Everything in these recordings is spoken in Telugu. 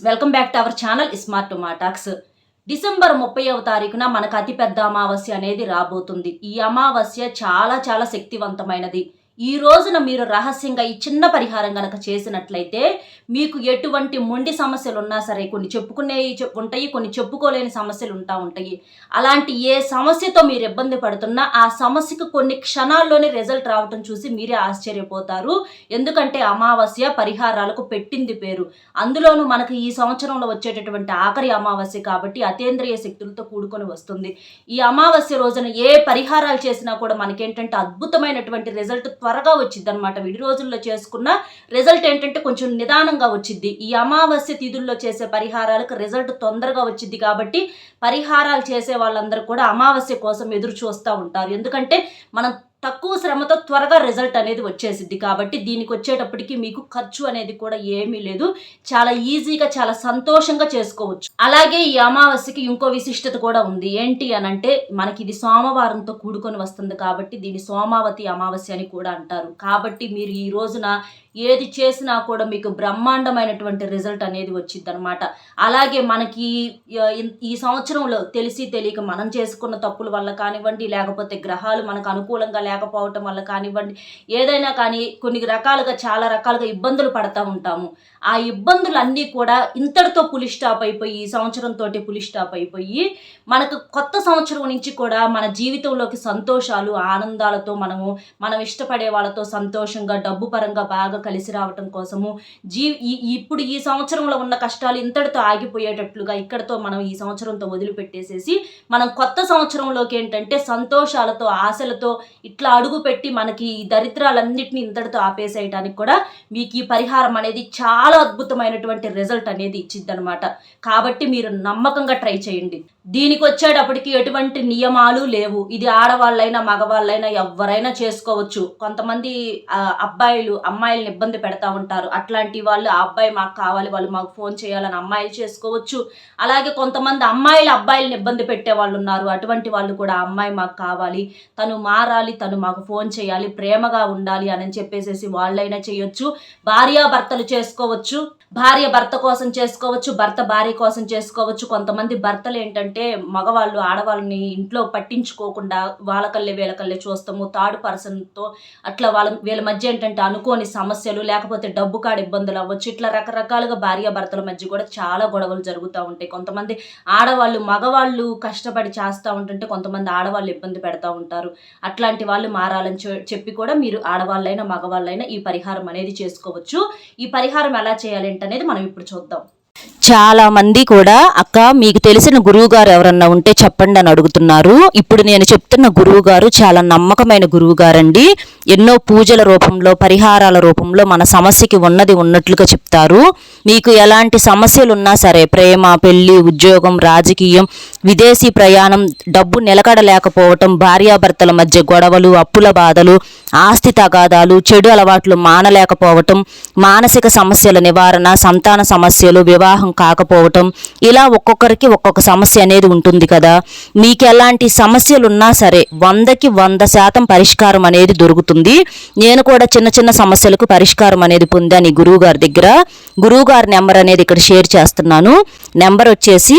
Welcome back to our channel smart talks. December 30వ తారీఖున మనకు అతిపెద్ద అమావాస్య అనేది రాబోతుంది. ఈ అమావాస్య చాలా చాలా శక్తివంతమైనది. ఈ రోజున మీరు రహస్యంగా ఈ చిన్న పరిహారం గనక చేసినట్లయితే మీకు ఎటువంటి మొండి సమస్యలు ఉన్నా సరే, కొన్ని చెప్పుకునేవి ఉంటాయి, కొన్ని చెప్పుకోలేని సమస్యలు ఉంటాయి. అలాంటి ఏ సమస్యతో మీరు ఇబ్బంది పడుతున్నా ఆ సమస్యకు కొన్ని క్షణాల్లోనే రిజల్ట్ రావటం చూసి మీరే ఆశ్చర్యపోతారు. ఎందుకంటే అమావాస్య పరిహారాలకు పెట్టింది పేరు. అందులోనూ మనకు ఈ సంవత్సరంలో వచ్చేటటువంటి ఆఖరి అమావాస్య కాబట్టి అతీంద్రియ శక్తులతో కూడుకొని వస్తుంది. ఈ అమావాస్య రోజున ఏ పరిహారాలు చేసినా కూడా మనకేంటంటే అద్భుతమైనటువంటి రిజల్ట్ త్వరగా వచ్చింది అనమాట. విడి రోజుల్లో చేసుకున్న రిజల్ట్ ఏంటంటే కొంచెం నిదానంగా వచ్చింది. ఈ అమావాస్య తిథుల్లో చేసే పరిహారాలకు రిజల్ట్ తొందరగా వచ్చింది కాబట్టి పరిహారాలు చేసే వాళ్ళందరూ కూడా అమావాస్య కోసం ఎదురు చూస్తూ ఉంటారు. ఎందుకంటే మనం తక్కువ శ్రమతో త్వరగా రిజల్ట్ అనేది వచ్చేసిద్ది కాబట్టి దీనికి వచ్చేటప్పటికి మీకు ఖర్చు అనేది కూడా ఏమీ లేదు. చాలా ఈజీగా చాలా సంతోషంగా చేసుకోవచ్చు. అలాగే ఈ అమావాస్యకి ఇంకో విశిష్టత కూడా ఉంది. ఏంటి అనంటే మనకి ఇది సోమవారంతో కూడుకొని వస్తుంది కాబట్టి దీన్ని సోమావతి అమావాస్య అని కూడా అంటారు. కాబట్టి మీరు ఈ రోజున ఏది చేసినా కూడా మీకు బ్రహ్మాండమైనటువంటి రిజల్ట్ అనేది వచ్చింది అనమాట. అలాగే మనకి ఈ సంవత్సరంలో తెలిసి తెలియక మనం చేసుకున్న తప్పుల వల్ల కానివ్వండి, లేకపోతే గ్రహాలు మనకు అనుకూలంగా లేకపోవటం వల్ల కానివ్వండి, ఏదైనా కానీ కొన్ని రకాలుగా చాలా రకాలుగా ఇబ్బందులు పడతా ఉంటాము. ఆ ఇబ్బందులన్నీ కూడా ఇంతటితో పులి స్టాప్ అయిపోయి, ఈ సంవత్సరంతో పులి స్టాప్ అయిపోయి మనకు కొత్త సంవత్సరం నుంచి కూడా మన జీవితంలోకి సంతోషాలు ఆనందాలతో మనం ఇష్టపడే వాళ్ళతో సంతోషంగా డబ్బు పరంగా బాగా కలిసి రావటం కోసము ఇప్పుడు ఈ సంవత్సరంలో ఉన్న కష్టాలు ఇంతటితో ఆగిపోయేటట్లుగా ఇక్కడతో మనం ఈ సంవత్సరంతో వదిలిపెట్టేసేసి మనం కొత్త సంవత్సరంలోకి ఏంటంటే సంతోషాలతో ఆశలతో ఇట్లా అడుగు పెట్టి మనకి ఈ దరిద్రాలన్నింటినీ ఇంతటితో ఆపేసేయడానికి కూడా మీకు ఈ పరిహారం అనేది చాలా అద్భుతమైనటువంటి రిజల్ట్ అనేది ఇచ్చిద్ది అనమాట. కాబట్టి మీరు నమ్మకంగా ట్రై చేయండి. దీనికి వచ్చేటప్పటికి ఎటువంటి నియమాలు లేవు. ఇది ఆడవాళ్ళైనా మగవాళ్ళైనా ఎవరైనా చేసుకోవచ్చు. కొంతమంది అమ్మాయిలను ఇబ్బంది పెడతా ఉంటారు. అట్లాంటి వాళ్ళు ఆ అబ్బాయి మాకు కావాలి, వాళ్ళు మాకు ఫోన్ చేయాలని అమ్మాయిలు చేసుకోవచ్చు. అలాగే కొంతమంది అమ్మాయిలు అబ్బాయిలను ఇబ్బంది పెట్టే వాళ్ళు ఉన్నారు. అటువంటి వాళ్ళు కూడా ఆ అమ్మాయి మాకు కావాలి, తను మారాలి, తను మాకు ఫోన్ చేయాలి, ప్రేమగా ఉండాలి అని చెప్పేసి వాళ్ళైనా చేయొచ్చు. భార్యాభర్తలు చేసుకోవచ్చు. భార్య భర్త కోసం చేసుకోవచ్చు, భర్త భార్య కోసం చేసుకోవచ్చు. కొంతమంది భర్తలు ఏంటంటే మగవాళ్ళు ఆడవాళ్ళని ఇంట్లో పట్టించుకోకుండా వాళ్ళకల్లే వీళ్ళకల్లే చూస్తాము. థర్డ్ పర్సన్తో అట్లా వీళ్ళ మధ్య ఏంటంటే అనుకోని సమస్యలు, లేకపోతే డబ్బు కాడ ఇబ్బందులు అవ్వచ్చు. ఇట్లా రకరకాలుగా భార్య భర్తల మధ్య కూడా చాలా గొడవలు జరుగుతూ ఉంటాయి. కొంతమంది ఆడవాళ్ళు మగవాళ్ళు కష్టపడి చేస్తూ ఉంటుంటే కొంతమంది ఆడవాళ్ళు ఇబ్బంది పెడతా ఉంటారు. అట్లాంటి వాళ్ళు మారాలని చెప్పి కూడా మీరు ఆడవాళ్ళైనా మగవాళ్ళైనా ఈ పరిహారం అనేది చేసుకోవచ్చు. ఈ పరిహారం ఎలా చేయాలి అనేది మనం ఇప్పుడు చూద్దాం. చాలా మంది కూడా అక్క మీకు తెలిసిన గురువు గారు ఎవరన్నా ఉంటే చెప్పండి అని అడుగుతున్నారు. ఇప్పుడు నేను చెప్తున్న గురువు గారు చాలా నమ్మకమైన గురువు గారండి. ఎన్నో పూజల రూపంలో పరిహారాల రూపంలో మన సమస్యకి ఉన్నది ఉన్నట్లుగా చెప్తారు. మీకు ఎలాంటి సమస్యలు ఉన్నా సరే, ప్రేమ, పెళ్లి, ఉద్యోగం, రాజకీయం, విదేశీ ప్రయాణం, డబ్బు నిలకడలేకపోవటం, భార్యాభర్తల మధ్య గొడవలు, అప్పుల బాధలు, ఆస్తి తగాదాలు, చెడు అలవాట్లు మానలేకపోవటం, మానసిక సమస్యల నివారణ, సంతాన సమస్యలు, వివాహం కాకపోవటం, ఇలా ఒక్కొక్కరికి ఒక్కొక్క సమస్య అనేది ఉంటుంది కదా. మీకు ఎలాంటి సమస్యలు ఉన్నా సరే 100కి 100% పరిష్కారం అనేది దొరుకుతుంది. నేను కూడా చిన్న చిన్న సమస్యలకు పరిష్కారం అనేది పొందాను గురువు గారి దగ్గర. గురువు గారి నెంబర్ అనేది ఇక్కడ షేర్ చేస్తున్నాను. నెంబర్ వచ్చేసి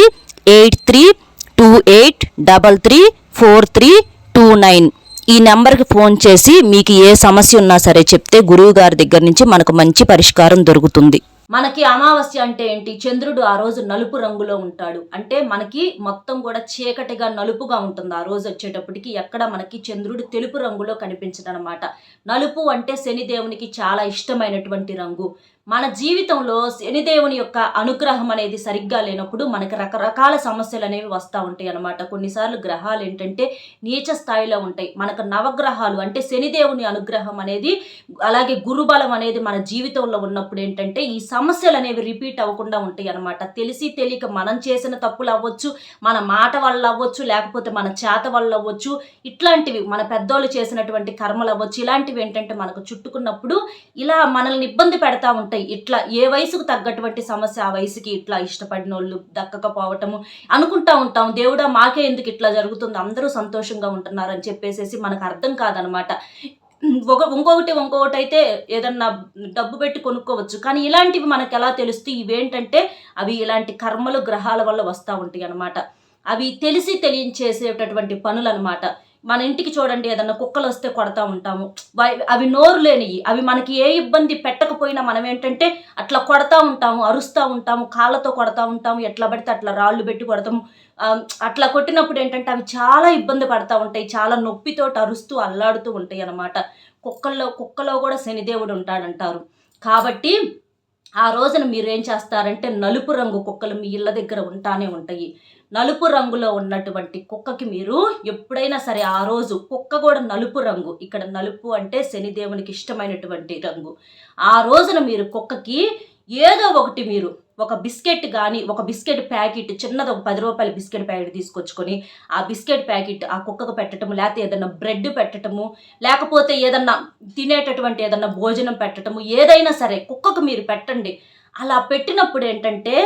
8328334329. ఈ నెంబర్కి ఫోన్ చేసి మీకు ఏ సమస్య ఉన్నా సరే చెప్తే గురువు గారి దగ్గర నుంచి మనకు మంచి పరిష్కారం దొరుకుతుంది. మనకి అమావాస్య అంటే ఏంటి? చంద్రుడు ఆ రోజు నలుపు రంగులో ఉంటాడు. అంటే మనకి మొత్తం కూడా చీకటిగా నలుపుగా ఉంటుంది. ఆ రోజు వచ్చేటప్పటికి ఎక్కడ మనకి చంద్రుడు తెలుపు రంగులో కనిపించడం అనమాట. నలుపు అంటే శనిదేవునికి చాలా ఇష్టమైనటువంటి రంగు. మన జీవితంలో శనిదేవుని యొక్క అనుగ్రహం అనేది సరిగ్గా లేనప్పుడు మనకి రకరకాల సమస్యలు అనేవి వస్తూ ఉంటాయి అన్నమాట. కొన్నిసార్లు గ్రహాలు ఏంటంటే నీచ స్థాయిలో ఉంటాయి. మనకు నవగ్రహాలు అంటే శనిదేవుని అనుగ్రహం అనేది, అలాగే గురుబలం అనేది మన జీవితంలో ఉన్నప్పుడు ఏంటంటే ఈ సమస్యలు అనేవి రిపీట్ అవ్వకుండా ఉంటాయి అన్నమాట. తెలిసి తెలియక మనం చేసిన తప్పులు అవ్వచ్చు, మన మాట వల్ల అవ్వచ్చు, లేకపోతే మన చేత వల్ల అవ్వచ్చు, ఇట్లాంటివి మన పెద్దోళ్ళు చేసినటువంటి కర్మలు అవ్వచ్చు. ఇలాంటివి ఏంటంటే మనకు చుట్టుకున్నప్పుడు ఇలా మనల్ని ఇబ్బంది పెడతా ఉంటాయి. ఇట్లా ఏ వయసుకు తగ్గటువంటి సమస్య ఆ వయసుకి ఇట్లా ఇష్టపడిన వాళ్ళు దక్కకపోవటము అనుకుంటా ఉంటాం. దేవుడా మాకే ఎందుకు ఇట్లా జరుగుతుంది, అందరూ సంతోషంగా ఉంటున్నారు అని చెప్పేసి మనకు అర్థం కాదనమాట. ఇంకొకటి అయితే ఏదన్నా డబ్బు పెట్టి కొనుక్కోవచ్చు. కానీ ఇలాంటివి మనకు ఎలా తెలుస్తాయి? ఇవేంటంటే అవి ఇలాంటి కర్మలు గ్రహాల వల్ల వస్తూ ఉంటాయి అన్నమాట. అవి తెలిసి తెలియచేసేటటువంటి పనులన్నమాట. మన ఇంటికి చూడండి, ఏదన్నా కుక్కలొస్తే కొడతా ఉంటాము. అవి నోరు లేనియి. అవి మనకి ఏ ఇబ్బంది పెట్టకపోయినా మనం ఏంటంటే అట్లా కొడతా ఉంటాము, అరుస్తా ఉంటాము, కాళ్ళతో కొడతా ఉంటాము, ఎట్లా పడితే అట్లా రాళ్ళు పెట్టి కొడతాము. అట్లా కొట్టినప్పుడు ఏంటంటే అవి చాలా ఇబ్బంది పడతా ఉంటాయి. చాలా నొప్పితోటి అరుస్తూ అల్లాడుతూ ఉంటాయి అన్నమాట. కుక్కలో కూడా శనిదేవుడు ఉంటాడంటారు. కాబట్టి ఆ రోజున మీరేం చేస్తారంటే నలుపు రంగు కుక్కలు మీ ఇళ్ళ దగ్గర ఉంటానే ఉంటాయి. నలుపు రంగులో ఉన్నటువంటి కుక్కకి మీరు ఎప్పుడైనా సరే ఆ రోజు కుక్క కూడా నలుపు రంగు, ఇక్కడ నలుపు అంటే శనిదేవునికి ఇష్టమైనటువంటి రంగు. ఆ రోజున మీరు కుక్కకి ఏదో ఒకటి మీరు ఒక బిస్కెట్ కానీ, ఒక బిస్కెట్ ప్యాకెట్ చిన్నది, ఒక 10 రూపాయల బిస్కెట్ ప్యాకెట్ తీసుకొచ్చుకొని ఆ బిస్కెట్ ప్యాకెట్ ఆ కుక్కకు పెట్టడము, లేకపోతే ఏదన్నా బ్రెడ్ పెట్టడము, లేకపోతే ఏదన్నా తినేటటువంటి ఏదన్నా భోజనం పెట్టడము, ఏదైనా సరే కుక్కకు మీరు పెట్టండి. అలా పెట్టినప్పుడు ఏంటంటే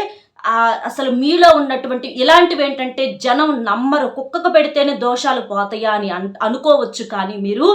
అసలు మీలో ఉన్నటువంటి ఇలాంటివి ఏంటంటే జనం నమ్మరు. కుక్కకు పెడితేనే దోషాలు పోతాయా అని అనుకోవచ్చు, కానీ మీరు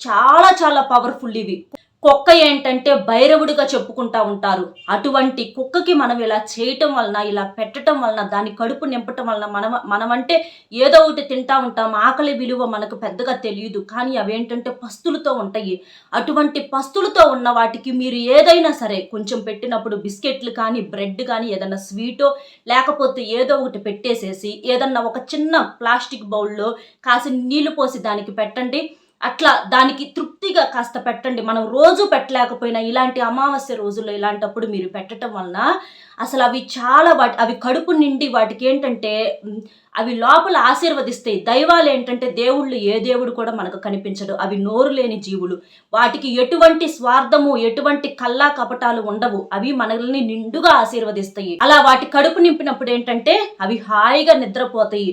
చాలా చాలా పవర్ఫుల్ ఇవి. కుక్క ఏంటంటే భైరవుడిగా చెప్పుకుంటా ఉంటారు. అటువంటి కుక్కకి మనం ఇలా చేయటం వలన, ఇలా పెట్టడం వలన, దాని కడుపు నింపటం వలన మనమంటే ఏదో ఒకటి తింటా ఉంటాం. ఆకలి విలువ మనకు పెద్దగా తెలియదు, కానీ అవేంటంటే పస్తులతో ఉంటాయి. అటువంటి పస్తులతో ఉన్న వాటికి మీరు ఏదైనా సరే కొంచెం పెట్టినప్పుడు బిస్కెట్లు కానీ, బ్రెడ్ కానీ, ఏదన్నా స్వీటో లేకపోతే ఏదో ఒకటి పెట్టేసేసి ఏదన్నా ఒక చిన్న ప్లాస్టిక్ బౌల్లో కాసిన నీళ్లు పోసి దానికి పెట్టండి. అట్లా దానికి తృప్తిగా కాస్త పెట్టండి. మనం రోజు పెట్టలేకపోయినా ఇలాంటి అమావాస్య రోజుల్లో ఇలాంటప్పుడు మీరు పెట్టడం వలన అసలు అవి కడుపు నిండి వాటికి ఏంటంటే అవి లోపల ఆశీర్వదిస్తాయి. దైవాలు ఏంటంటే దేవుళ్ళు, ఏ దేవుడు కూడా మనకు కనిపించడు. అవి నోరు లేని జీవులు. వాటికి ఎటువంటి స్వార్థము, ఎటువంటి కల్లా కపటాలు ఉండవు. అవి మనల్ని నిండుగా ఆశీర్వదిస్తాయి. అలా వాటి కడుపు నింపినప్పుడు ఏంటంటే అవి హాయిగా నిద్రపోతాయి.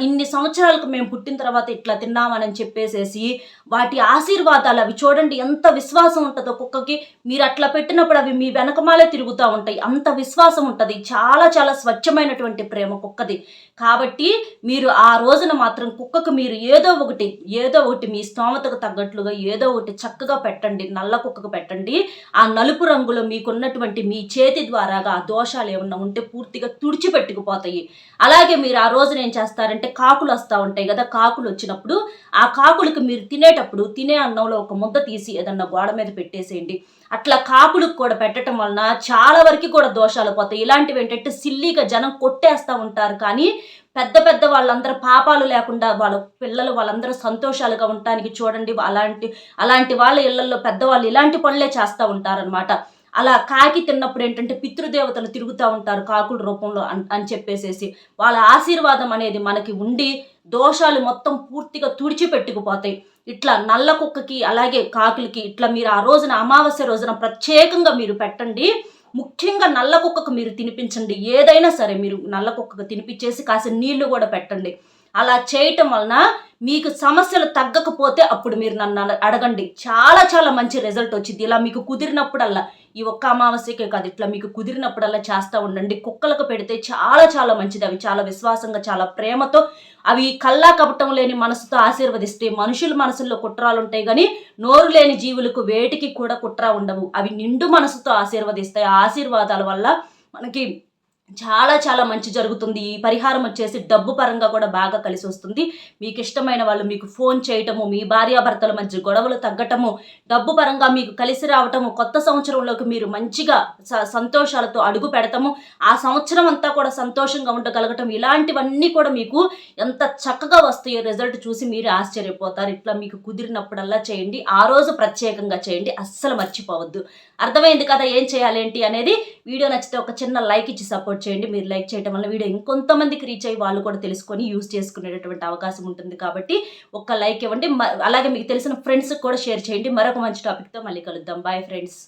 ఇన్ని సంవత్సరాలకు మేము పుట్టిన తర్వాత ఇట్లా తిన్నామని చెప్పేసేసి వాటి ఆశీర్వాదాలు, అవి చూడండి ఎంత విశ్వాసం ఉంటుందో కుక్కకి. మీరు అట్లా పెట్టినప్పుడు అవి మీ వెనకమాలే తిరుగుతూ ఉంటాయి. అంత విశ్వాసం ఉంటుంది. చాలా చాలా స్వచ్ఛమైనటువంటి ప్రేమ కుక్కది. కాబట్టి మీరు ఆ రోజున మాత్రం కుక్కకు మీరు ఏదో ఒకటి మీ స్తోమతకు తగ్గట్లుగా ఏదో ఒకటి చక్కగా పెట్టండి. నల్ల కుక్కకు పెట్టండి. ఆ నలుపు రంగులో మీకున్నటువంటి మీ చేతి ద్వారాగా ఆ దోషాలు ఏమన్నా ఉంటే పూర్తిగా తుడిచిపెట్టుకుపోతాయి. అలాగే మీరు ఆ రోజున ఏం చేస్తారంటే కాకులు వస్తూ ఉంటాయి కదా, కాకులు వచ్చినప్పుడు ఆ కాకులకు మీరు తినేటప్పుడు తినే అన్నంలో ఒక ముద్ద తీసి ఏదన్నా గోడ మీద పెట్టేసేయండి. అట్లా కాకులకు కూడా పెట్టడం వలన చాలా వరకు కూడా దోషాలు పోతాయి. ఇలాంటివి ఏంటంటే సిల్లీగా జనం కొట్టేస్తూ ఉంటారు, కానీ పెద్ద వాళ్ళందరూ పాపాలు లేకుండా వాళ్ళ పిల్లలు వాళ్ళందరూ సంతోషాలుగా ఉండటానికి చూడండి అలాంటి వాళ్ళ ఇళ్లలో పెద్దవాళ్ళు ఇలాంటి పనులే చేస్తూ ఉంటారనమాట. అలా కాకి తిన్నప్పుడు ఏంటంటే పితృదేవతలు తిరుగుతూ ఉంటారు కాకుల రూపంలో అని చెప్పేసేసి వాళ్ళ ఆశీర్వాదం అనేది మనకి ఉండి దోషాలు మొత్తం పూర్తిగా తుడిచిపెట్టుకుపోతాయి. ఇట్లా నల్ల కుక్కకి అలాగే కాకులకి ఇట్లా మీరు ఆ రోజున అమావాస్య రోజున ప్రత్యేకంగా మీరు పెట్టండి. ముఖ్యంగా నల్ల కుక్కకు మీరు తినిపించండి. ఏదైనా సరే మీరు నల్ల కుక్కకు తినిపించేసి కాసిన నీళ్లు కూడా పెట్టండి. అలా చేయటం వలన మీకు సమస్యలు తగ్గకపోతే అప్పుడు మీరు నన్ను అడగండి. చాలా చాలా మంచి రిజల్ట్ వచ్చింది. ఇలా మీకు కుదిరినప్పుడల్లా, ఈ ఒక్క అమావాస్యకే కాదు, ఇట్లా మీకు కుదిరినప్పుడల్లా చేస్తూ ఉండండి. కుక్కలకు పెడితే చాలా చాలా మంచిది. అవి చాలా విశ్వాసంగా, చాలా ప్రేమతో, అవి కల్లా కపటం లేని మనసుతో ఆశీర్వదిస్తే. మనుషుల మనసుల్లో కుట్రాలు ఉంటాయి, కానీ నోరు లేని జీవులకు వేటికి కూడా కుట్ర ఉండవు. అవి నిండు మనసుతో ఆశీర్వదిస్తాయి. ఆ ఆశీర్వాదాల వల్ల మనకి చాలా చాలా మంచి జరుగుతుంది. ఈ పరిహారం వచ్చేసి డబ్బు పరంగా కూడా బాగా కలిసి వస్తుంది. మీకు ఇష్టమైన వాళ్ళు మీకు ఫోన్ చేయటము, మీ భార్యాభర్తల మధ్య గొడవలు తగ్గటము, డబ్బు పరంగా మీకు కలిసి రావటము, కొత్త సంవత్సరంలోకి మీరు మంచిగా సంతోషాలతో అడుగు పెడతాము, ఆ సంవత్సరం అంతా కూడా సంతోషంగా ఉండగలగటం, ఇలాంటివన్నీ కూడా మీకు ఎంత చక్కగా వస్తాయో రిజల్ట్ చూసి మీరు ఆశ్చర్యపోతారు. ఇట్లా మీకు కుదిరినప్పుడల్లా చేయండి. ఆ రోజు ప్రత్యేకంగా చేయండి, అస్సలు మర్చిపోవద్దు. అర్థమైంది కదా ఏం చేయాలి ఏంటి అనేది? వీడియో నచ్చితే ఒక చిన్న లైక్ ఇచ్చి సపోర్ట్ చేయండి. మీరు లైక్ చేయడం వల్ల వీడియో ఇంకొంతమందికి రీచ్ అయ్యి వాళ్ళు కూడా తెలుసుకొని యూజ్ చేసుకునేటటువంటి అవకాశం ఉంటుంది. కాబట్టి ఒక్క లైక్ ఇవ్వండి. అలాగే మీకు తెలిసిన ఫ్రెండ్స్కి కూడా షేర్ చేయండి. మరొక మంచి టాపిక్తో మళ్ళీ కలుద్దాం. Bye friends.